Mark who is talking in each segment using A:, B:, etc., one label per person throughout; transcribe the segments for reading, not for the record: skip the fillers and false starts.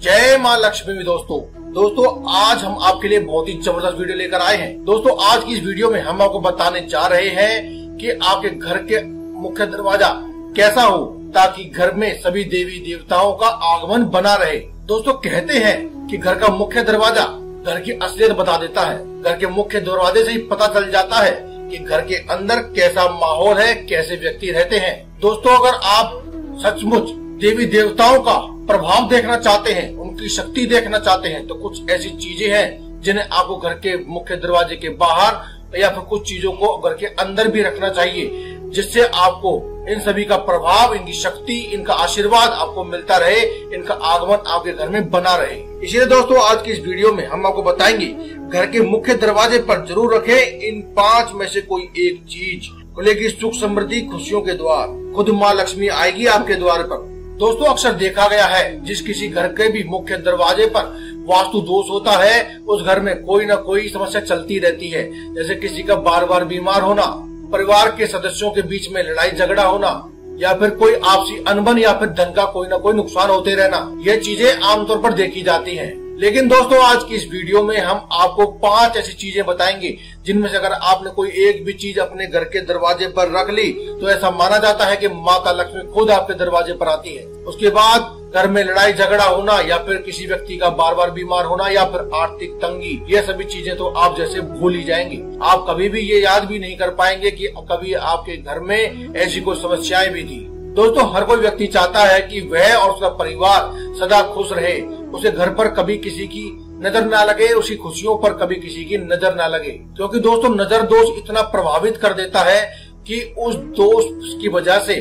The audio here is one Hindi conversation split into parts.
A: जय माँ लक्ष्मी। दोस्तों आज हम आपके लिए बहुत ही जबरदस्त वीडियो लेकर आए हैं। दोस्तों आज की इस वीडियो में हम आपको बताने जा रहे हैं कि आपके घर के मुख्य दरवाजा कैसा हो ताकि घर में सभी देवी देवताओं का आगमन बना रहे। दोस्तों कहते हैं कि घर का मुख्य दरवाजा घर की असलियत बता देता है। घर के मुख्य दरवाजे से ही पता चल जाता है कि घर के अंदर कैसा माहौल है, कैसे व्यक्ति रहते हैं। दोस्तों अगर आप सचमुच देवी देवताओं का प्रभाव देखना चाहते हैं, उनकी शक्ति देखना चाहते हैं, तो कुछ ऐसी चीजें हैं जिन्हें आपको घर के मुख्य दरवाजे के बाहर या फिर कुछ चीजों को घर के अंदर भी रखना चाहिए, जिससे आपको इन सभी का प्रभाव, इनकी शक्ति, इनका आशीर्वाद आपको मिलता रहे, इनका आगमन आपके घर में बना रहे। इसलिए दोस्तों आज की इस वीडियो में हम आपको बताएंगे घर के मुख्य दरवाजे पर जरूर रखें इन 5 में से कोई एक चीज। खुलेगी सुख समृद्धि खुशियों के द्वार, खुद माँ लक्ष्मी आएगी आपके द्वार पर। दोस्तों अक्सर देखा गया है जिस किसी घर के भी मुख्य दरवाजे पर वास्तु दोष होता है, उस घर में कोई न कोई समस्या चलती रहती है। जैसे किसी का बार बार बीमार होना, परिवार के सदस्यों के बीच में लड़ाई झगड़ा होना, या फिर कोई आपसी अनबन, या फिर धन का कोई न कोई नुकसान होते रहना। ये चीजें आमतौर पर देखी जाती हैं। लेकिन दोस्तों आज की इस वीडियो में हम आपको 5 ऐसी चीजें बताएंगे जिनमें से अगर आपने कोई एक भी चीज अपने घर के दरवाजे पर रख ली तो ऐसा माना जाता है कि माता लक्ष्मी खुद आपके दरवाजे पर आती है। उसके बाद घर में लड़ाई झगड़ा होना, या फिर किसी व्यक्ति का बार बार बीमार होना, या फिर आर्थिक तंगी, ये सभी चीजें तो आप जैसे भूल ही जाएंगे। आप कभी भी ये याद भी नहीं कर पाएंगे कि कभी आपके घर में ऐसी कोई समस्याएं भी थी। दोस्तों हर कोई व्यक्ति चाहता है कि वह और उसका परिवार सदा खुश रहे, उसे घर पर कभी किसी की नजर ना लगे, उसकी खुशियों पर कभी किसी की नजर ना लगे। क्योंकि दोस्तों नजर दोष इतना प्रभावित कर देता है कि उस दोष की वजह से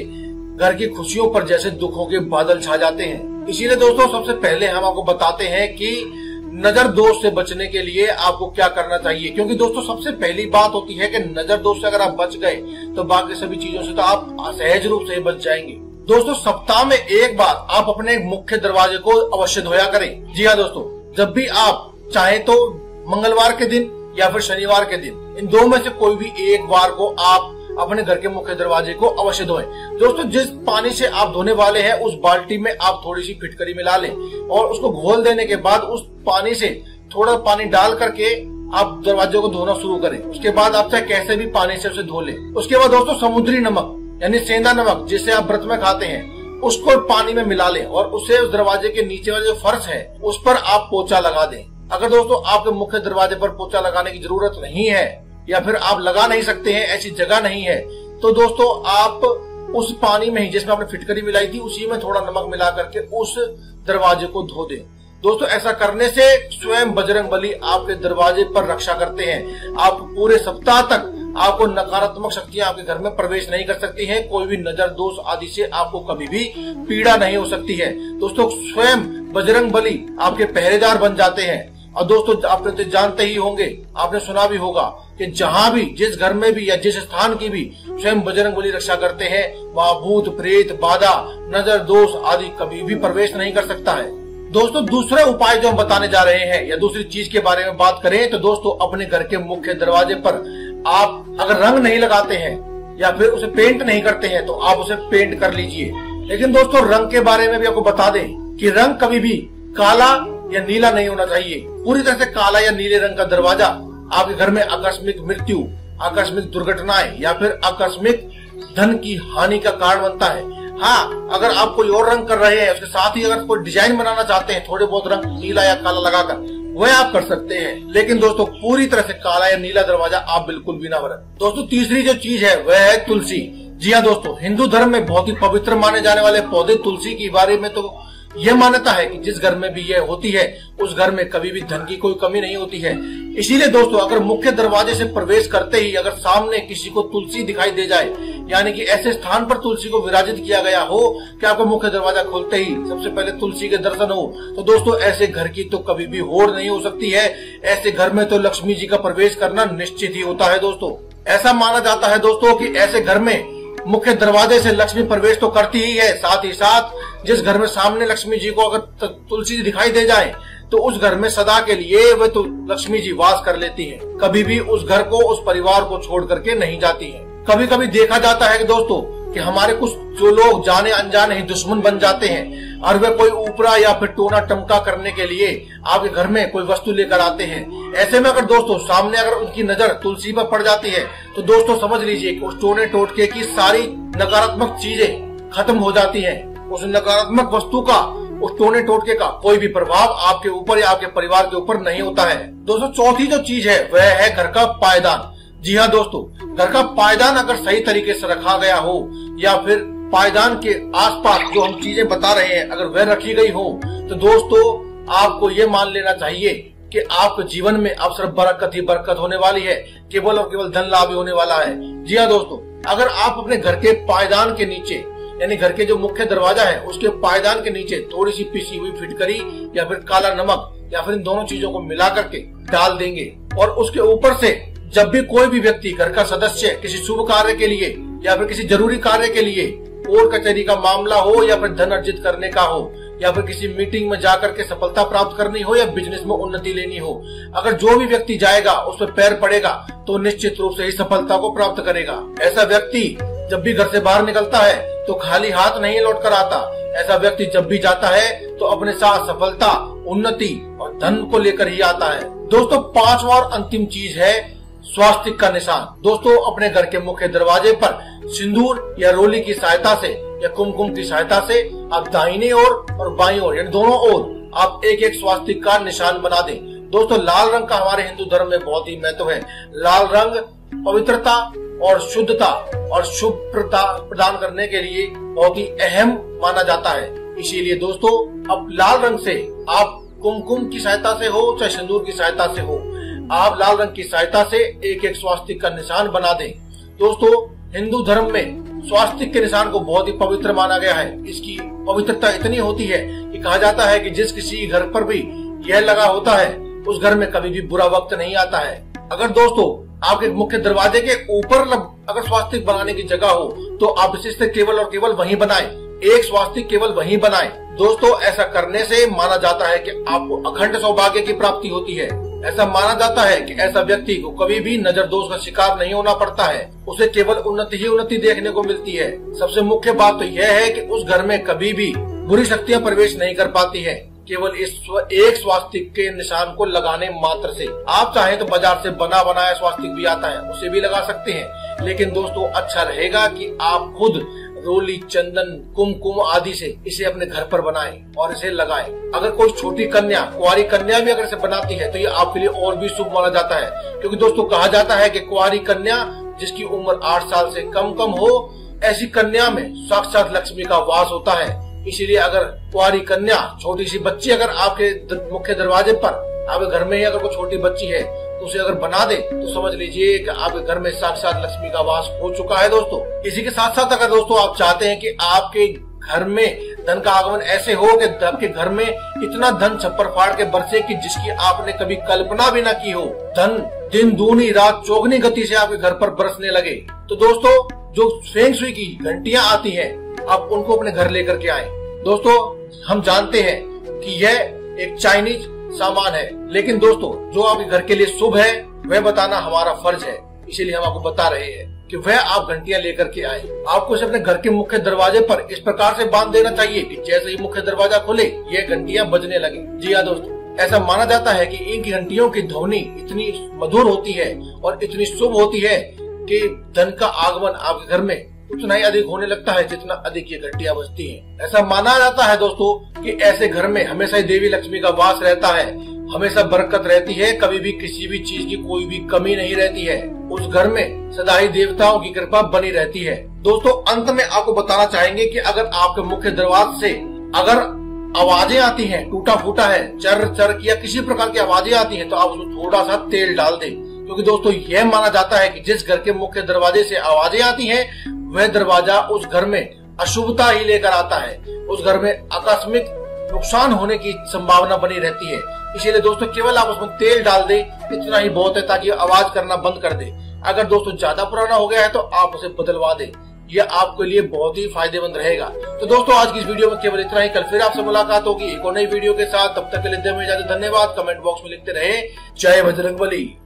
A: घर की खुशियों पर जैसे दुखों के बादल छा जाते हैं। इसीलिए दोस्तों सबसे पहले हम आपको बताते हैं कि नजर दोष से बचने के लिए आपको क्या करना चाहिए। क्योंकि दोस्तों सबसे पहली बात होती है कि नजर दोष से अगर आप बच गए तो बाकी सभी चीजों से तो आप सहज रूप से बच जाएंगे। दोस्तों सप्ताह में एक बार आप अपने मुख्य दरवाजे को अवश्य धोया करें। जी हाँ दोस्तों, जब भी आप चाहें तो मंगलवार के दिन या फिर शनिवार के दिन, इन 2 में से कोई भी एक बार को आप अपने घर के मुख्य दरवाजे को अवश्य धोएं। दोस्तों जिस पानी से आप धोने वाले हैं उस बाल्टी में आप थोड़ी सी फिटकरी मिला लें और उसको घोल देने के बाद उस पानी से थोड़ा पानी डाल करके आप दरवाजे को धोना शुरू करें। उसके बाद आप चाहे कैसे भी पानी से उसे धो लें। उसके बाद दोस्तों समुद्री नमक यानी सेंधा नमक जिसे आप व्रत में खाते हैं, उसको पानी में मिला लें और उसे उस दरवाजे के नीचे वाले जो फर्श है उस पर आप पोछा लगा दें। अगर दोस्तों आपके मुख्य दरवाजे पर पोछा लगाने की जरूरत नहीं है या फिर आप लगा नहीं सकते हैं, ऐसी जगह नहीं है, तो दोस्तों आप उस पानी में ही जिसमें आपने फिटकरी मिलाई थी उसी में थोड़ा नमक मिला करके उस दरवाजे को धो दें। दोस्तों ऐसा करने से स्वयं बजरंगबली आपके दरवाजे पर रक्षा करते हैं। आप पूरे सप्ताह तक आपको नकारात्मक शक्तियां आपके घर में प्रवेश नहीं कर सकती हैं। कोई भी नजर दोष आदि से आपको कभी भी पीड़ा नहीं हो सकती है। दोस्तों स्वयं बजरंगबली आपके पहरेदार बन जाते हैं। और दोस्तों आप तो जानते ही होंगे, आपने सुना भी होगा कि जहाँ भी, जिस घर में भी या जिस स्थान की भी स्वयं बजरंगबली रक्षा करते हैं वहाँ भूत प्रेत बाधा नजर दोष आदि कभी भी प्रवेश नहीं कर सकता है। दोस्तों दूसरे उपाय जो हम बताने जा रहे हैं या दूसरी चीज के बारे में बात करें तो दोस्तों अपने घर के मुख्य दरवाजे पर आप अगर रंग नहीं लगाते हैं या फिर उसे पेंट नहीं करते हैं तो आप उसे पेंट कर लीजिए। लेकिन दोस्तों रंग के बारे में भी आपको बता दें कि रंग कभी भी काला या नीला नहीं होना चाहिए। पूरी तरह से काला या नीले रंग का दरवाजा आपके घर में आकस्मिक मृत्यु, आकस्मिक दुर्घटनाएं या फिर आकस्मिक धन की हानि का कारण बनता है। हाँ अगर आप कोई और रंग कर रहे हैं, उसके साथ ही अगर कोई डिजाइन बनाना चाहते हैं थोड़े बहुत रंग नीला या काला लगाकर, वह आप कर सकते हैं। लेकिन दोस्तों पूरी तरह से काला या नीला दरवाजा आप बिल्कुल भी ना बना। दोस्तों तीसरी जो चीज है वह है तुलसी। जी हाँ दोस्तों, हिंदू धर्म में बहुत ही पवित्र माने जाने वाले पौधे तुलसी के बारे में तो यह मान्यता है कि जिस घर में भी यह होती है उस घर में कभी भी धन की कोई कमी नहीं होती है। इसीलिए दोस्तों अगर मुख्य दरवाजे से प्रवेश करते ही अगर सामने किसी को तुलसी दिखाई दे जाए, यानी कि ऐसे स्थान पर तुलसी को विराजित किया गया हो कि आपका मुख्य दरवाजा खोलते ही सबसे पहले तुलसी के दर्शन हो, तो दोस्तों ऐसे घर की तो कभी भी होड़ नहीं हो सकती है। ऐसे घर में तो लक्ष्मी जी का प्रवेश करना निश्चित ही होता है। दोस्तों ऐसा माना जाता है दोस्तों कि ऐसे घर में मुख्य दरवाजे से लक्ष्मी प्रवेश तो करती ही है, साथ ही साथ जिस घर में सामने लक्ष्मी जी को अगर तुलसी दिखाई दे जाए तो उस घर में सदा के लिए वह तो लक्ष्मी जी वास कर लेती है, कभी भी उस घर को, उस परिवार को छोड़ करके नहीं जाती है। कभी कभी देखा जाता है कि दोस्तों कि हमारे कुछ जो लोग जाने अनजाने ही दुश्मन बन जाते हैं। और वे कोई ऊपरा या फिर टोना टमका करने के लिए आपके घर में कोई वस्तु लेकर आते हैं। ऐसे में अगर दोस्तों सामने अगर उनकी नजर तुलसी पर पड़ जाती है तो दोस्तों समझ लीजिए कि उस टोने टोटके की सारी नकारात्मक चीजें खत्म हो जाती हैं। उस नकारात्मक वस्तु का, उस टोने टोटके का कोई भी प्रभाव आपके ऊपर या आपके परिवार के ऊपर नहीं होता है। दोस्तों चौथी जो चीज है वह है घर का पायदान। जी हाँ दोस्तों, घर का पायदान अगर सही तरीके से रखा गया हो या फिर पायदान के आसपास जो हम चीजें बता रहे हैं अगर वह रखी गई हो तो दोस्तों आपको ये मान लेना चाहिए कि आपके जीवन में अब सिर्फ बरकत ही बरकत होने वाली है, केवल और केवल धन लाभ ही होने वाला है। जी हाँ दोस्तों, अगर आप अपने घर के पायदान के नीचे यानी घर के जो मुख्य दरवाजा है उसके पायदान के नीचे थोड़ी सी पिसी हुई फिटकरी या फिर काला नमक या फिर इन दोनों चीजों को मिला करके डाल देंगे और उसके ऊपर से जब भी कोई भी व्यक्ति घर का सदस्य किसी शुभ कार्य के लिए या फिर किसी जरूरी कार्य के लिए, कोर्ट कचहरी का मामला हो या फिर धन अर्जित करने का हो या फिर किसी मीटिंग में जाकर के सफलता प्राप्त करनी हो या बिजनेस में उन्नति लेनी हो, अगर जो भी व्यक्ति जाएगा उस पर पैर पड़ेगा तो निश्चित रूप से ही सफलता को प्राप्त करेगा। ऐसा व्यक्ति जब भी घर से बाहर निकलता है तो खाली हाथ नहीं लौट कर आता। ऐसा व्यक्ति जब भी जाता है तो अपने साथ सफलता, उन्नति और धन को लेकर ही आता है। दोस्तों पांचवा और अंतिम चीज है स्वास्तिक का निशान। दोस्तों अपने घर के मुख्य दरवाजे पर सिंदूर या रोली की सहायता से या कुमकुम की सहायता से आप दाहिने ओर और बाईं ओर यानी दोनों ओर आप एक एक स्वास्तिक का निशान बना दें। दोस्तों लाल रंग का हमारे हिंदू धर्म में बहुत ही महत्व है। लाल रंग पवित्रता और शुद्धता और शुभ प्रदान करने के लिए बहुत ही अहम माना जाता है। इसीलिए दोस्तों अब लाल रंग से आप कुमकुम की सहायता से हो चाहे सिंदूर की सहायता से हो, आप लाल रंग की सहायता से एक एक स्वास्तिक का निशान बना दें। दोस्तों हिंदू धर्म में स्वास्तिक के निशान को बहुत ही पवित्र माना गया है। इसकी पवित्रता इतनी होती है कि कहा जाता है कि जिस किसी घर पर भी यह लगा होता है उस घर में कभी भी बुरा वक्त नहीं आता है। अगर दोस्तों आपके मुख्य दरवाजे के ऊपर अगर स्वास्तिक बनाने की जगह हो तो आप इसे केवल और केवल वहीं बनाएं, एक स्वास्तिक केवल वहीं बनाएं। दोस्तों ऐसा करने से माना जाता है कि आपको अखंड सौभाग्य की प्राप्ति होती है। ऐसा माना जाता है कि ऐसा व्यक्ति को कभी भी नजर दोष का शिकार नहीं होना पड़ता है, उसे केवल उन्नति ही उन्नति देखने को मिलती है। सबसे मुख्य बात तो यह है कि उस घर में कभी भी बुरी शक्तियां प्रवेश नहीं कर पाती है, केवल इस एक स्वास्तिक के निशान को लगाने मात्र से। आप चाहें तो बाजार से बना बनाया स्वास्तिक भी आता है, उसे भी लगा सकते हैं, लेकिन दोस्तों अच्छा रहेगा कि आप खुद रोली, चंदन, कुमकुम आदि से इसे अपने घर पर बनाएं और इसे लगाएं। अगर कोई छोटी कन्या, कुंवारी कन्या भी अगर इसे बनाती है तो ये आपके लिए और भी शुभ माना जाता है, क्योंकि दोस्तों कहा जाता है कि कुंवारी कन्या जिसकी उम्र 8 साल से कम हो, ऐसी कन्या में साक्षात लक्ष्मी का वास होता है। इसीलिए अगर कुंवारी कन्या, छोटी सी बच्ची अगर आपके मुख्य दरवाजे पर, आपके घर में ही अगर कोई छोटी बच्ची है तो उसे अगर बना दे तो समझ लीजिए कि आपके घर में साक्षात लक्ष्मी का वास हो चुका है। दोस्तों इसी के साथ साथ अगर दोस्तों आप चाहते हैं कि आपके घर में धन का आगमन ऐसे हो कि आपके घर में इतना धन छप्पर फाड़ के बरसे कि जिसकी आपने कभी कल्पना भी न की हो, धन दिन दूनी रात चौगनी गति से आपके घर पर बरसने लगे, तो दोस्तों जो फेंग शुई की घंटियां आती हैं आप उनको अपने घर लेकर के आए। दोस्तों हम जानते हैं कि यह एक चाइनीज सामान है, लेकिन दोस्तों जो आपके घर के लिए शुभ है वह बताना हमारा फर्ज है। इसीलिए हम आपको बता रहे हैं कि वह आप घंटियां लेकर के आए। आपको इसे अपने घर के मुख्य दरवाजे पर इस प्रकार से बांध देना चाहिए कि जैसे ही मुख्य दरवाजा खुले ये घंटियां बजने लगे। जी हाँ दोस्तों, ऐसा माना जाता है कि इन घंटियों की ध्वनि इतनी मधुर होती है और इतनी शुभ होती है कि धन का आगमन आपके घर में उतना ही अधिक होने लगता है जितना अधिक ये घंटियां बजती हैं। ऐसा माना जाता है दोस्तों कि ऐसे घर में हमेशा ही देवी लक्ष्मी का वास रहता है, हमेशा बरकत रहती है, कभी भी किसी भी चीज की कोई भी कमी नहीं रहती है। उस घर में सदा ही देवताओं की कृपा बनी रहती है। दोस्तों अंत में आपको बताना चाहेंगे कि अगर आपके मुख्य दरवाजे से अगर आवाजें आती हैं, टूटा फूटा है, चर चर या किसी प्रकार की आवाजें आती हैं, तो आप उसमें थोड़ा सा तेल डाल दें, क्योंकि दोस्तों यह माना जाता है कि जिस घर के मुख्य दरवाजे से आवाजें आती हैं वह दरवाजा उस घर में अशुभता ही लेकर आता है, उस घर में आकस्मिक नुकसान होने की संभावना बनी रहती है। इसीलिए दोस्तों केवल आप उसमें तेल डाल दें, इतना ही बहुत है ताकि आवाज करना बंद कर दे। अगर दोस्तों ज्यादा पुराना हो गया है तो आप उसे बदलवा दें, यह आपके लिए बहुत ही फायदेमंद रहेगा। तो दोस्तों आज की इस वीडियो में केवल इतना ही। कल फिर आपसे मुलाकात होगी एक और नई वीडियो के साथ। तब तक के लिए इजाजत, धन्यवाद। कमेंट बॉक्स में लिखते रहे जय बजरंगबली।